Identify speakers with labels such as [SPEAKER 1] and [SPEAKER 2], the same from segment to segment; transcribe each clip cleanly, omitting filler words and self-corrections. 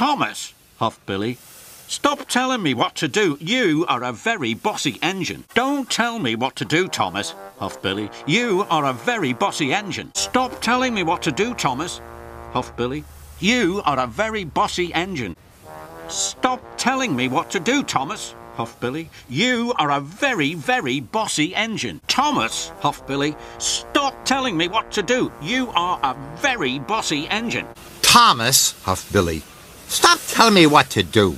[SPEAKER 1] Thomas, huffed Billy. Stop telling me what to do. You are a very bossy engine. Don't tell me what to do, Thomas, huffed Billy. You are a very bossy engine. Stop telling me what to do, Thomas, huffed Billy. You are a very bossy engine. Stop telling me what to do, Thomas, huffed Billy. You are a very, very bossy engine. Thomas, huffed Billy. Stop telling me what to do. You are a very bossy engine.
[SPEAKER 2] Thomas, huffed Billy. Stop telling me what to do.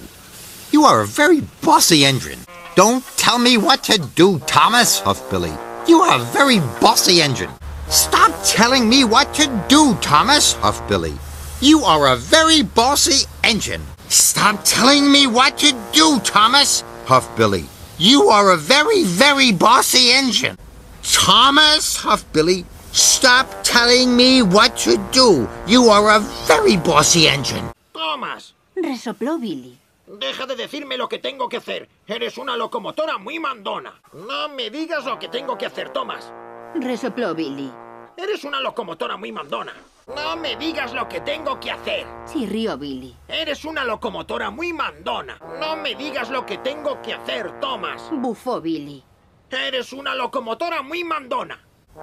[SPEAKER 2] You are a very bossy engine. Don't tell me what to do, Thomas, huffed Billy. You are a very bossy engine. Stop telling me what to do, Thomas, huffed Billy. You are a very bossy engine. Stop telling me what to do, Thomas, huffed Billy. You are a very, very bossy engine. Thomas, huffed Billy. Stop telling me what to do. You are a very bossy engine.
[SPEAKER 3] Thomas.
[SPEAKER 4] Resopló Billy.
[SPEAKER 3] Deja de decirme lo que tengo que hacer. Eres una locomotora muy mandona. No me digas lo que tengo que hacer, Thomas.
[SPEAKER 4] Resopló Billy.
[SPEAKER 3] Eres una locomotora muy mandona. No me digas lo que tengo que hacer.
[SPEAKER 4] Sí, rió Billy.
[SPEAKER 3] Eres una locomotora muy mandona. No me digas lo que tengo que hacer, Thomas.
[SPEAKER 4] Bufó Billy.
[SPEAKER 3] Eres una locomotora muy mandona.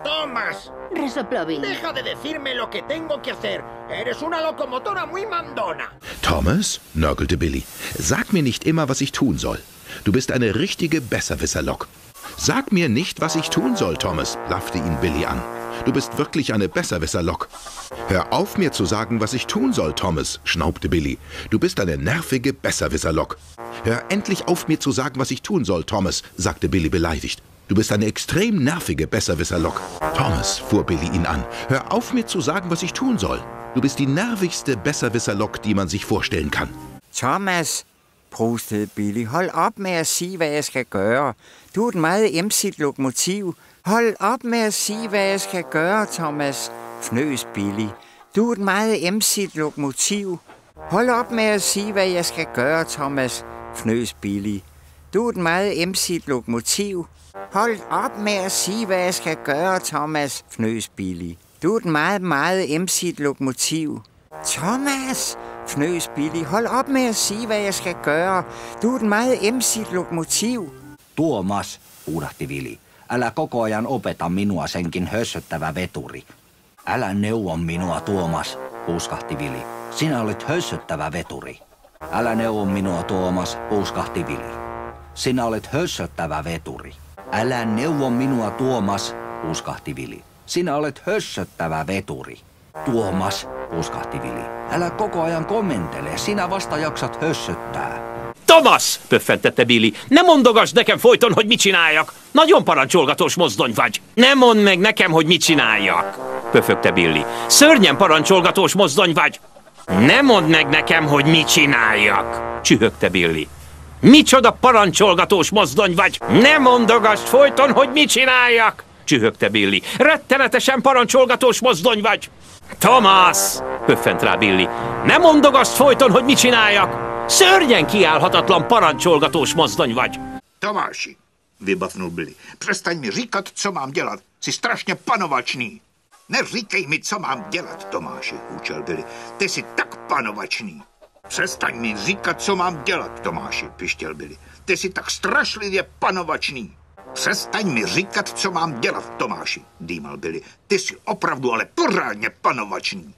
[SPEAKER 3] Thomas.
[SPEAKER 4] Resopló Billy.
[SPEAKER 3] Deja de decirme lo que tengo que hacer. Eres una locomotora muy mandona.
[SPEAKER 5] Thomas, nörgelte Billy, sag mir nicht immer, was ich tun soll. Du bist eine richtige Besserwisserlok. Sag mir nicht, was ich tun soll, Thomas, blaffte ihn Billy an. Du bist wirklich eine Besserwisserlok. Hör auf, mir zu sagen, was ich tun soll, Thomas, schnaubte Billy. Du bist eine nervige Besserwisserlok. Hör endlich auf, mir zu sagen, was ich tun soll, Thomas, sagte Billy beleidigt. Du bist eine extrem nervige Besserwisserlok. Thomas, fuhr Billy ihn an, hör auf, mir zu sagen, was ich tun soll. Du bist die nervigste Besserwisserlok, die man sich vorstellen kann.
[SPEAKER 6] Thomas, prustede Billy, hold op med at sige, hvad jeg skal gøre. Du er et meget emsigt lokomotiv. Hold op med at sige, hvad jeg skal gøre, Thomas, fnøs Billy. Du er et meget emsigt lokomotiv. Hold op med at sige, hvad jeg skal gøre, Thomas, fnøs Billy. Du er et meget emsigt lokomotiv. Hold op med at sige, hvad jeg skal gøre, Thomas, fnøs Billy. Du er et meget, meget emsigt lokomotiv. Thomas, fnøs Billy, hold op med at sige, hvad jeg skal gøre. Du er et meget emsigt lokomotiv.
[SPEAKER 7] Tuomas, huudahti Vili. Älä koko ajan opeta minua, senkin hössöttävä veturi. Älä neuvo minua, Tuomas, huuskahti Vili. Sinä olet hössöttävä veturi. Älä neuvo minua, Tuomas, huuskahti Vili. Sinä olet hössöttävä veturi. Älä neuvo minua, Tuomas, huuskahti Vili. Sinä olet hössöttävä veturi. Tuomas, huuskahti Vili. Älä koko ajan kommentele, sinä vasta jaksat hössöttää.
[SPEAKER 8] Thomas, pöffentette Billy, ne mondogass nekem folyton, hogy mit csináljak. Nagyon parancsolgatós mozdony vagy. Ne mondd meg nekem, hogy mit csináljak, pöfögte Billy. Szörnyen parancsolgatós mozdony vagy. Ne mondd meg nekem, hogy mit csináljak, csühögte Billy. Micsoda parancsolgatós mozdony vagy. Ne mondogass folyton, hogy mit csináljak, csühögte Billy. Rettenetesen parancsolgatós mozdony vagy. Thomas, pöffent rá Billy. Ne mondogass folyton, hogy mit csináljak. Szörnyen kiállhatatlan parancsolgatós mozdony vagy.
[SPEAKER 9] Tomáši, vybafnul Billy, přestaň mi říkat, co mám dělat. Jsi strašně panovačný. Neříkej mi, co mám dělat, Tomáši, hučel Billy. Ty jsi tak panovačný. Přestaň mi říkat, co mám dělat, Tomáši, pištěl Billy. Ty jsi tak strašlivě panovačný. Přestaň mi říkat, co mám dělat, Tomáši, dýmal Billy. Ty jsi opravdu ale pořádně panovačný.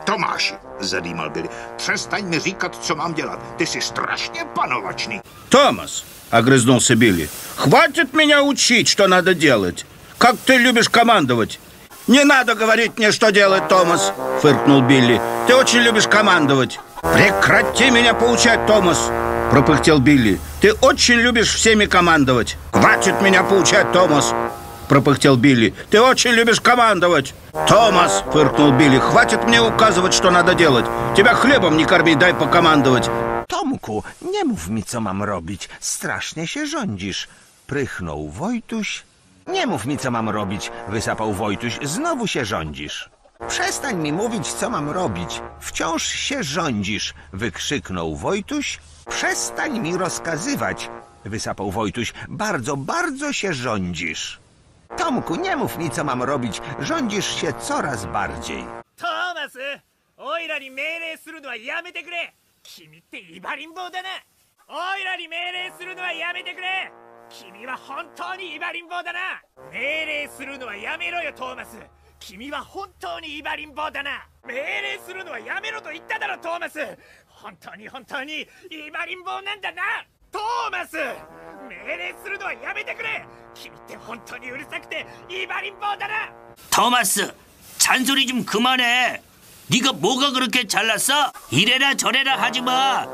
[SPEAKER 9] Tomáši, zadýmal Billy, přestaň mi říkat, co mám dělat. Ty jsi strašně panovačný.
[SPEAKER 10] Томас, огрызнулся Билли, хватит меня учить, что надо делать. Как ты любишь командовать. Не надо говорить мне, что делать, Томас, фыркнул Билли. Ты очень любишь командовать. Прекрати меня поучать, Томас, пропыхтел Билли. Ты очень любишь всеми командовать. Хватит меня поучать, Томас, пропыхтел Билли. Ты очень любишь командовать. Томас, фыркнул Билли, хватит мне указывать, что надо делать. Тебя хлебом не корми, дай покомандовать.
[SPEAKER 11] Tomku, nie mów mi, co mam robić. Strasznie się rządzisz. Prychnął Wojtuś. Nie mów mi, co mam robić, wysapał Wojtuś. Znowu się rządzisz. Przestań mi mówić, co mam robić. Wciąż się rządzisz, wykrzyknął Wojtuś. Przestań mi rozkazywać, wysapał Wojtuś. Bardzo, bardzo się rządzisz. Tomku, nie mów mi, co mam robić. Rządzisz się coraz bardziej.
[SPEAKER 12] Thomas, oira ni meirei suru no wa yamete kure. 君ってイバリン坊だな。おいらに命令するのはやめてくれ。君は本当にイバリン坊だな。命令するのはやめろよトーマス。君は本当にイバリン坊だな。命令するのはやめろと言っただろトーマス。本当にイバリン坊なんだなトーマス。命令するのはやめてくれ。君って本当にうるさくてイバリン坊だな.
[SPEAKER 13] 토마스, 잔소리 좀 그만해. 네가 뭐가 그렇게 잘났어? 이래라 저래라 하지 마.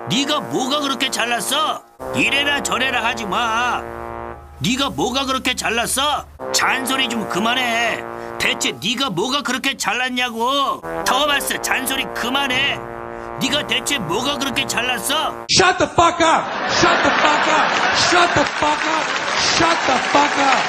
[SPEAKER 13] 네가 뭐가 그렇게 잘났어? 이래라 저래라 하지 마. 네가 뭐가 그렇게 잘났어? 잔소리 좀 그만해. 대체 네가 뭐가 그렇게 잘났냐고. 토마스, 잔소리 그만해. 네가 대체 뭐가 그렇게 잘났어?
[SPEAKER 14] Shut the fuck up! Shut the fuck up! Shut the fuck up! Shut the fuck up!